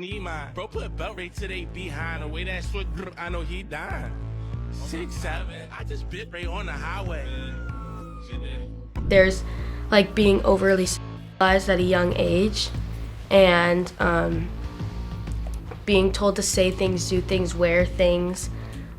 need mine. Bro put belt right to they behind. The way that short, I know he dying. 6'7", I just bit right on the highway. There's like being overly sexualized at a young age, and being told to say things, do things, wear things,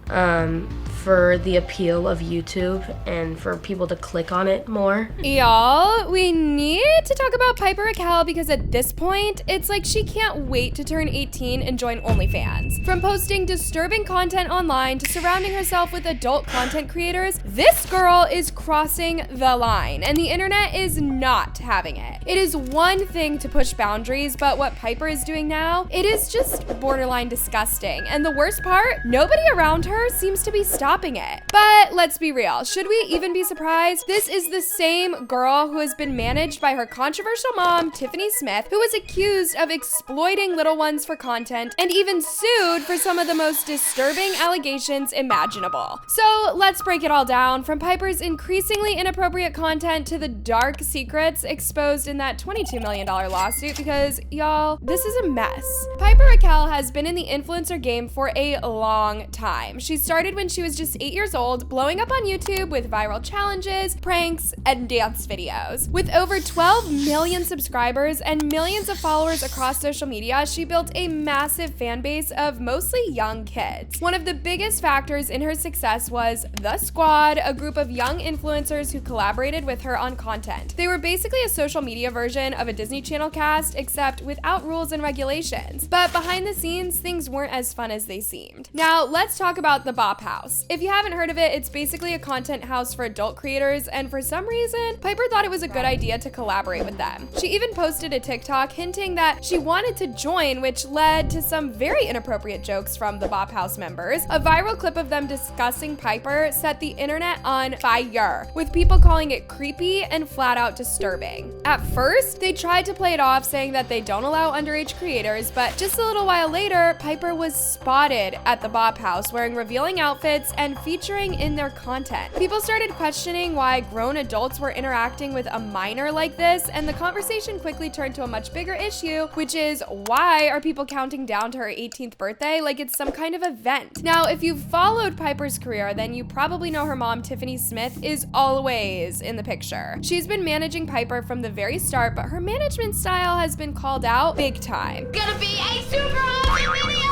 for the appeal of YouTube and for people to click on it more. Y'all, we need to talk about Piper Rockelle because at this point, it's like she can't wait to turn 18 and join OnlyFans. From posting disturbing content online to surrounding herself with adult content creators, this girl is crossing the line, and the internet is not having it. It is one thing to push boundaries, but what Piper is doing now, it is just borderline disgusting. And the worst part, nobody around her seems to be stopping it. But let's be real, should we even be surprised? This is the same girl who has been managed by her controversial mom, Tiffany Smith, who was accused of exploiting little ones for content and even sued for some of the most disturbing allegations imaginable. So let's break it all down, from Piper's increasingly inappropriate content to the dark secrets exposed in that $22 million lawsuit, because y'all, this is a mess. Piper Rockelle has been in the influencer game for a long time. She started when she was just 8 years old, blowing up on YouTube with viral challenges, pranks, and dance videos. With over 12 million subscribers and millions of followers across social media, she built a massive fan base of mostly young kids. One of the biggest factors in her success was The Squad, a group of young influencers who collaborated with her on content. They were basically a social media version of a Disney Channel cast, except without rules and regulations. But behind the scenes, things weren't as fun as they seemed. Now, let's talk about the Bop House. If you haven't heard of it, it's basically a content house for adult creators, and for some reason, Piper thought it was a good idea to collaborate with them. She even posted a TikTok hinting that she wanted to join, which led to some very inappropriate jokes from the Bop House members. A viral clip of them discussing Piper set the internet on fire, with people calling it creepy and flat out disturbing. At first, they tried to play it off, saying that they don't allow underage creators, but just a little while later, Piper was spotted at the Bop House wearing revealing outfits and featuring in their content. People started questioning why grown adults were interacting with a minor like this, and the conversation quickly turned to a much bigger issue, which is, why are people counting down to her 18th birthday like it's some kind of event? Now, if you've followed Piper's career, then you probably know her mom, Tiffany Smith, is always in the picture. She's been managing Piper from the very start, but her management style has been called out big time. Gonna be a super awesome video!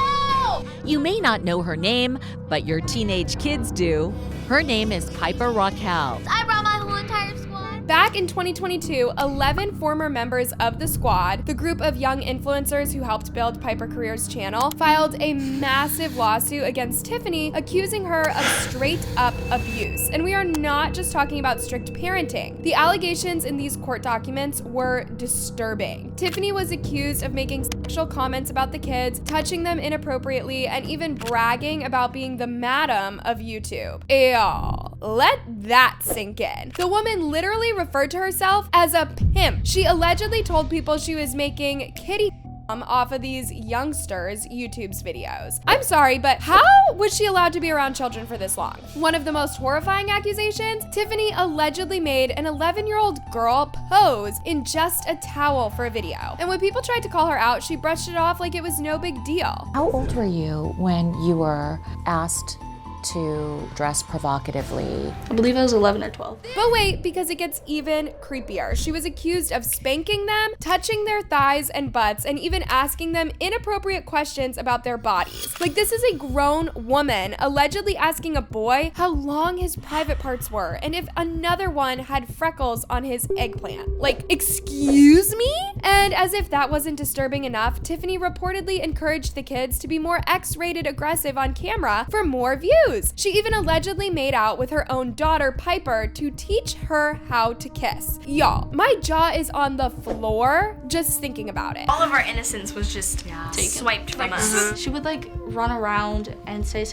You may not know her name, but your teenage kids do. Her name is Piper Rockelle. I brought my whole entire squad. Back in 2022, 11 former members of The Squad, the group of young influencers who helped build Piper Career's channel, filed a massive lawsuit against Tiffany, accusing her of straight-up abuse. And we are not just talking about strict parenting. The allegations in these court documents were disturbing. Tiffany was accused of making sexual comments about the kids, touching them inappropriately, and even bragging about being the madam of YouTube. Y'all, let that sink in. The woman literally referred to herself as a pimp. She allegedly told people she was making kitty off of these youngsters' YouTube's videos. I'm sorry, but how was she allowed to be around children for this long? One of the most horrifying accusations, Tiffany allegedly made an 11-year-old girl pose in just a towel for a video. And when people tried to call her out, she brushed it off like it was no big deal. How old were you when you were asked to dress provocatively? I believe I was 11 or 12. But wait, because it gets even creepier. She was accused of spanking them, touching their thighs and butts, and even asking them inappropriate questions about their bodies. Like, this is a grown woman allegedly asking a boy how long his private parts were and if another one had freckles on his eggplant. Like, excuse me? And as if that wasn't disturbing enough, Tiffany reportedly encouraged the kids to be more X-rated aggressive on camera for more views. She even allegedly made out with her own daughter, Piper, to teach her how to kiss. Y'all, my jaw is on the floor just thinking about it. All of our innocence was just swiped from us. She would like run around and say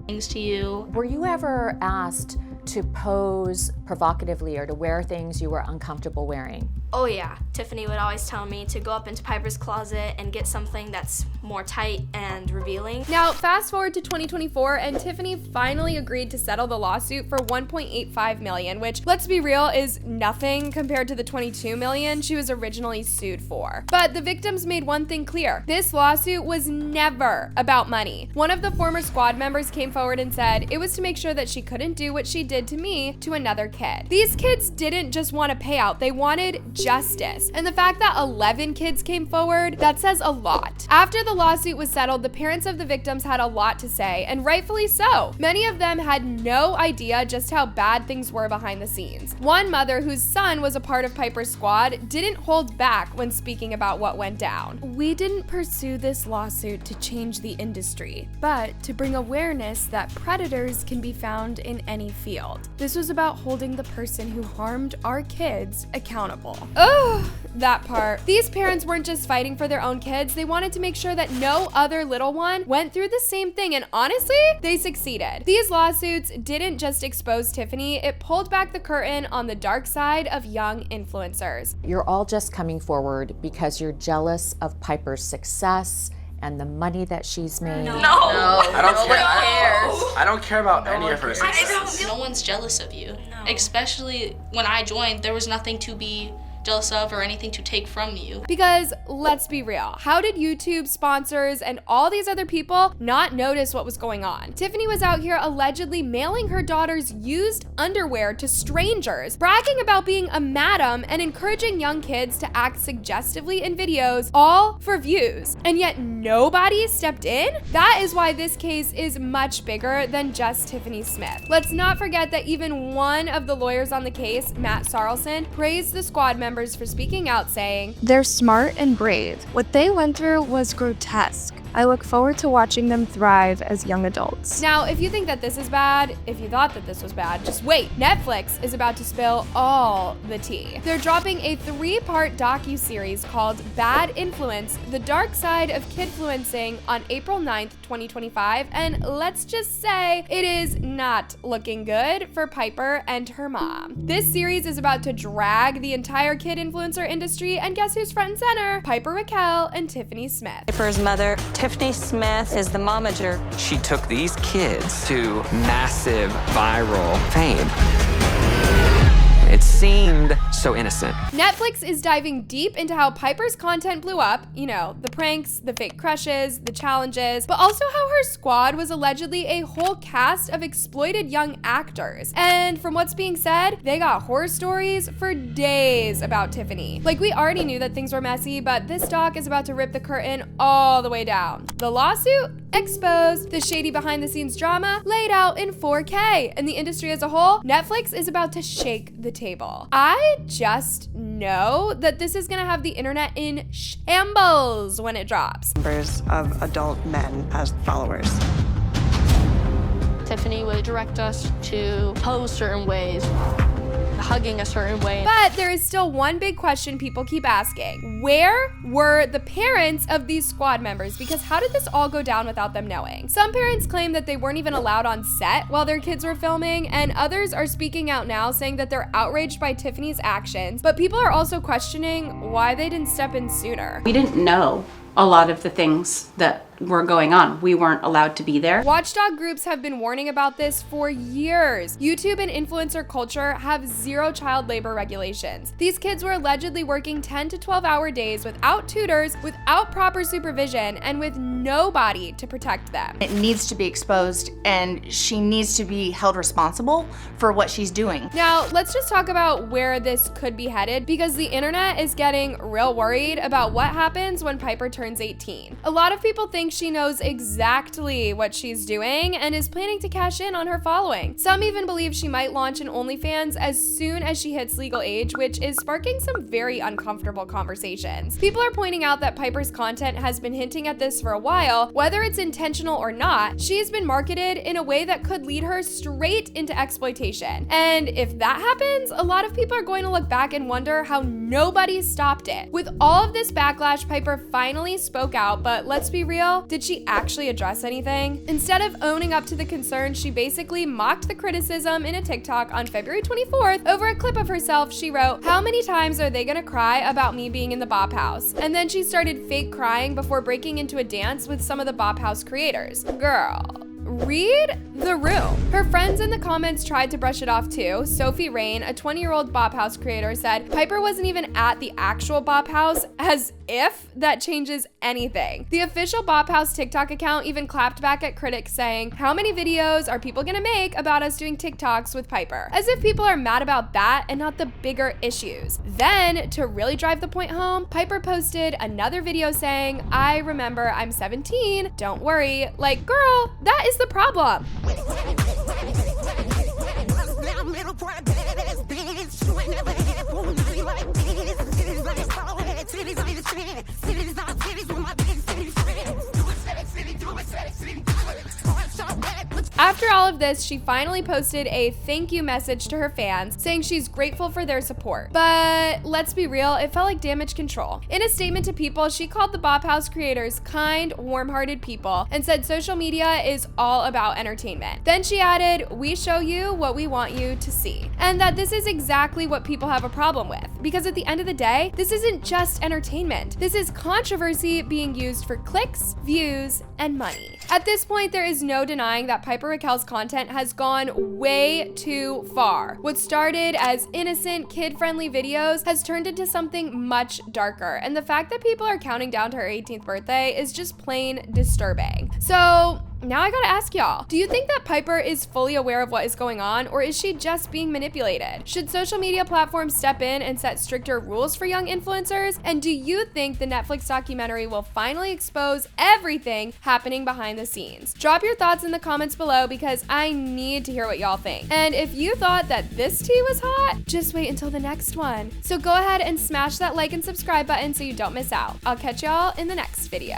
things to you. Were you ever asked to pose provocatively or to wear things you were uncomfortable wearing? Oh yeah, Tiffany would always tell me to go up into Piper's closet and get something that's more tight and revealing. Now, fast forward to 2024, and Tiffany finally agreed to settle the lawsuit for $1.85 million, which, let's be real, is nothing compared to the $22 million she was originally sued for. But the victims made one thing clear. This lawsuit was never about money. One of the former squad members came forward and said it was to make sure that she couldn't do what she did to me to another kid. These kids didn't just want a payout, they wanted justice. And the fact that 11 kids came forward, that says a lot. After the lawsuit was settled, the parents of the victims had a lot to say, and rightfully so. Many of them had no idea just how bad things were behind the scenes. One mother, whose son was a part of Piper's squad, didn't hold back when speaking about what went down. We didn't pursue this lawsuit to change the industry, but to bring awareness that predators can be found in any field. This was about holding the person who harmed our kids accountable. Oh, that part. These parents weren't just fighting for their own kids, they wanted to make sure that no other little one went through the same thing, and honestly, they succeeded. These lawsuits didn't just expose Tiffany, it pulled back the curtain on the dark side of young influencers. You're all just coming forward because you're jealous of Piper's success and the money that she's made. I don't care. I don't care about any of her success. No one's jealous of you. Especially when I joined, there was nothing to be jealous of or anything to take from you. Because let's be real, how did YouTube sponsors and all these other people not notice what was going on? Tiffany was out here allegedly mailing her daughter's used underwear to strangers, bragging about being a madam and encouraging young kids to act suggestively in videos, all for views. And yet nobody stepped in? That is why this case is much bigger than just Tiffany Smith. Let's not forget that even one of the lawyers on the case, Matt Sarlson, praised the squad members for speaking out, saying, "They're smart and brave. What they went through was grotesque. I look forward to watching them thrive as young adults." Now, if you think that this is bad, if you thought that this was bad, just wait. Netflix is about to spill all the tea. They're dropping a 3-part docu-series called Bad Influence: The Dark Side of Kidfluencing on April 9th, 2025, and let's just say it is not looking good for Piper and her mom. This series is about to drag the entire kid influencer industry, and guess who's front and center? Piper Rockelle and Tiffany Smith. Piper's mother, Tiffany Smith, is the momager. She took these kids to massive viral fame. It seemed so innocent. Netflix is diving deep into how Piper's content blew up, you know, the pranks, the fake crushes, the challenges, but also how her squad was allegedly a whole cast of exploited young actors. And from what's being said, they got horror stories for days about Tiffany. Like, we already knew that things were messy, but this doc is about to rip the curtain all the way down. The lawsuit exposed, the shady behind the scenes drama laid out in 4K, and the industry as a whole, Netflix is about to shake the table. I just know that this is gonna have the internet in shambles when it drops. Numbers of adult men as followers. Tiffany would direct us to pose certain ways, hugging a certain way. But there is still one big question people keep asking. Where were the parents of these squad members? Because how did this all go down without them knowing? Some parents claim that they weren't even allowed on set while their kids were filming, and others are speaking out now saying that they're outraged by Tiffany's actions, but people are also questioning why they didn't step in sooner. We didn't know a lot of the things that were going on. We weren't allowed to be there. Watchdog groups have been warning about this for years. YouTube and influencer culture have zero child labor regulations. These kids were allegedly working 10 to 12-hour days without tutors, without proper supervision, and with nobody to protect them. It needs to be exposed, and she needs to be held responsible for what she's doing. Now, let's just talk about where this could be headed, because the internet is getting real worried about what happens when Piper turns 18. A lot of people think she knows exactly what she's doing and is planning to cash in on her following. Some even believe she might launch an OnlyFans as soon as she hits legal age, which is sparking some very uncomfortable conversations. People are pointing out that Piper's content has been hinting at this for a while. Whether it's intentional or not, she's been marketed in a way that could lead her straight into exploitation. And if that happens, a lot of people are going to look back and wonder how nobody stopped it. With all of this backlash, Piper finally spoke out, but let's be real, did she actually address anything? Instead of owning up to the concerns, she basically mocked the criticism in a TikTok on February 24th. Over a clip of herself, she wrote, "How many times are they gonna cry about me being in the Bop House?" And then she started fake crying before breaking into a dance with some of the Bop House creators. Girl, read the room. Her friends in the comments tried to brush it off too. Sophie Rain, a 20-year-old Bop House creator, said Piper wasn't even at the actual Bop House, as if that changes anything. The official Bop House TikTok account even clapped back at critics saying, "How many videos are people gonna make about us doing TikToks with Piper?" As if people are mad about that and not the bigger issues. Then, to really drive the point home, Piper posted another video saying, "I remember I'm 17, don't worry." Like, girl, that is the problem. After all of this, she finally posted a thank you message to her fans saying she's grateful for their support. But let's be real, it felt like damage control. In a statement to people, she called the Bop House creators kind, warm-hearted people and said social media is all about entertainment. Then she added, "We show you what we want you to see." And that this is exactly what people have a problem with. Because at the end of the day, this isn't just entertainment. This is controversy being used for clicks, views, and money. At this point, there is no denying that Piper Rockelle's content has gone way too far. What started as innocent, kid-friendly videos has turned into something much darker, and the fact that people are counting down to her 18th birthday is just plain disturbing. So now I gotta ask y'all, do you think that Piper is fully aware of what is going on, or is she just being manipulated? Should social media platforms step in and set stricter rules for young influencers? And do you think the Netflix documentary will finally expose everything happening behind the scenes? Drop your thoughts in the comments below because I need to hear what y'all think. And if you thought that this tea was hot, just wait until the next one. So go ahead and smash that like and subscribe button so you don't miss out. I'll catch y'all in the next video.